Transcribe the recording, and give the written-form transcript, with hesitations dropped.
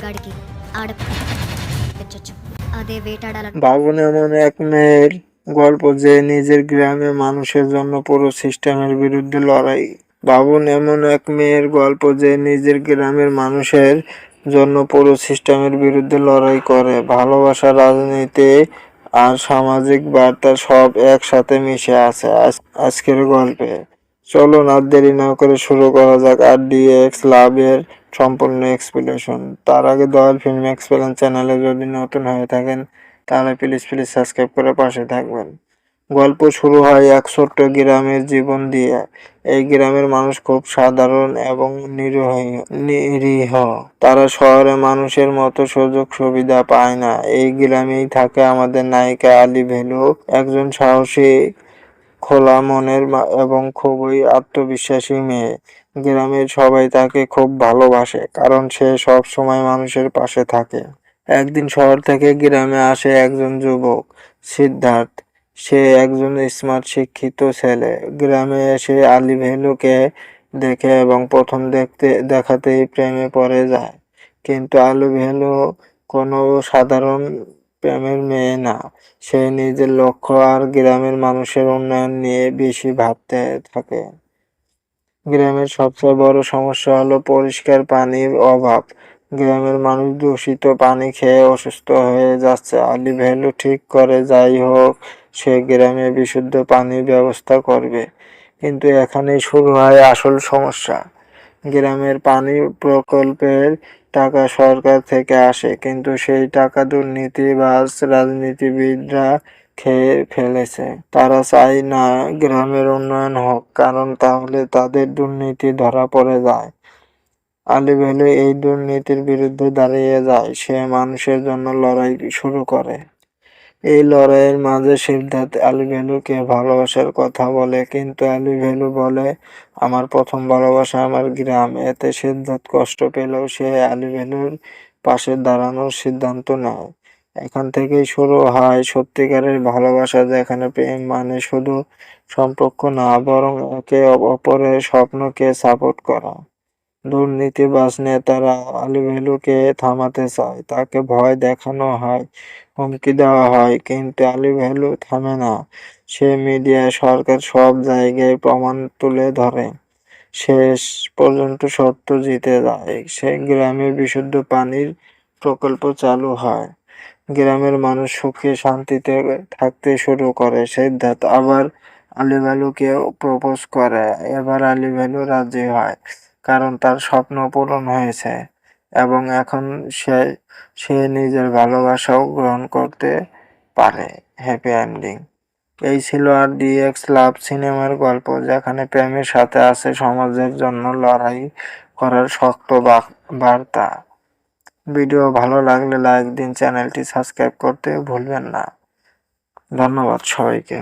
అందగాడికి ఆడపించొచ్చు. అదే వేటాడాలను বাবুন এমন এক মেয়ের গল্প যে নিজের গ্রামের মানুষের জন্য পুরো সিস্টেমের বিরুদ্ধে লড়াই। বাবুন এমন এক মেয়ের গল্প যে নিজের গ্রামের মানুষের জন্য পুরো সিস্টেমের বিরুদ্ধে লড়াই করে। ভালোবাসা, রাজনীতি আর সামাজিক বার্তা সব একসাথে মিশে আছে আজকের গল্পে। চলুন আর দেরি না করে শুরু করা যাক RDX লাভের সম্পূর্ণ এক্সপ্লেনেশন। তার আগে দয়াল ফিল্ম এক্সপ্লেন চ্যানেলে যদি নতুন হয়ে থাকেন তাহলে প্লিজ সাবস্ক্রাইব করে পাশে থাকবেন। গল্প শুরু হয় এক ছোট্ট গ্রামের জীবন দিয়ে। এই গ্রামের মানুষ খুব সাধারণ এবং নিরীহ। তারা শহরের মানুষের মতো সুযোগ সুবিধা পায় না। এই গ্রামেই থাকে আমাদের নায়িকা আলি ভেলু, একজন সাহসী, খোলা মনের এবং খুবই আত্মবিশ্বাসী মেয়ে। গ্রামের সবাই তাকে খুব ভালোবাসে কারণ সে সব সময় মানুষের পাশে থাকে। একদিন শহর থেকে গ্রামে আসে একজন যুবক, সিদ্ধার্থ। সে একজন স্মার্ট শিক্ষিত ছেলে। গ্রামে এসে আলি ভেলুকে দেখে এবং প্রথম দেখাতেই প্রেমে পড়ে যায়। কিন্তু আলি ভেলু কোনো সাধারণ প্রেমের মেয়ে না। সে নিজের লক্ষ্য আর গ্রামের মানুষের উন্নয়ন নিয়ে বেশি ভাবতে থাকে। গ্রামের সবচেয়ে বড় সমস্যা হলো পরিষ্কার পানির অভাব। গ্রামের মানুষ দূষিত পানি খেয়ে অসুস্থ হয়ে যাচ্ছে। আলি ভেলু ঠিক করে যাই হোক সে গ্রামে বিশুদ্ধ পানির ব্যবস্থা করবে। কিন্তু এখানেই শুরু হয় আসল সমস্যা। গ্রামের পানি প্রকল্পের টাকা সরকার থেকে আসে, কিন্তু সেই টাকা দুর্নীতিবাজ রাজনীতিবিদরা খেয়ে ফেলেছে। তারা চায় না গ্রামের উন্নয়ন হোক, কারণ তাহলে তাদের দুর্নীতি ধরা পড়ে যায়। আলি ভেলু এই দুর্নীতির বিরুদ্ধে দাঁড়িয়ে যায়। সে মানুষের জন্য লড়াই শুরু করে। এই লড়াইয়ের মাঝে সিদ্ধার্থ আলি ভেলুকে ভালোবাসার কথা বলে, কিন্তু আলি ভেলু বলে আমার প্রথম ভালোবাসা আমার গ্রাম। এতে সিদ্ধার্থ কষ্ট পেলেও সে আলি ভেলুর পাশে দাঁড়ানোর সিদ্ধান্ত নেয়। এখান থেকেই শুরু হয় সত্যিকারের ভালোবাসা, যেখানে প্রেম মানে শুধু সম্পর্ক না, বরং একে অপরের স্বপ্নকে সাপোর্ট করা। দুর্নীতিবাজ নেতারা আলি ভেলুকে থামাতে চায়, তাকে ভয় দেখানো হয়, হুমকি দেওয়া হয়, কিন্তু আলি ভেলু থামে না। সে মিডিয়া, সরকার সব জায়গায় প্রমাণ তুলে ধরে। শেষ পর্যন্ত সত্য জিতে যায়। সে গ্রামে বিশুদ্ধ পানির প্রকল্প চালু হয়। গ্রামের মানুষ সুখে শান্তিতে থাকতে শুরু করে। সিদ্ধার্থ আবার আলি ভেলুকে প্রপোজ করে। এবার আলি ভেলু রাজি হয়, কারণ তার স্বপ্ন পূরণ হয়েছে এবং এখন সে সে নিজের ভালোবাসাও গ্রহণ করতে পারে। Happy ending. এই ছিল RDX লাভ সিনেমার গল্প, যেখানে প্রেমের সাথে আছে সমাজের জন্য লড়াই করার শক্ত বার্তা। ভিডিও ভালো লাগলে লাইক দিন, চ্যানেলটি সাবস্ক্রাইব করতে ভুলবেন না। ধন্যবাদ সবাইকে।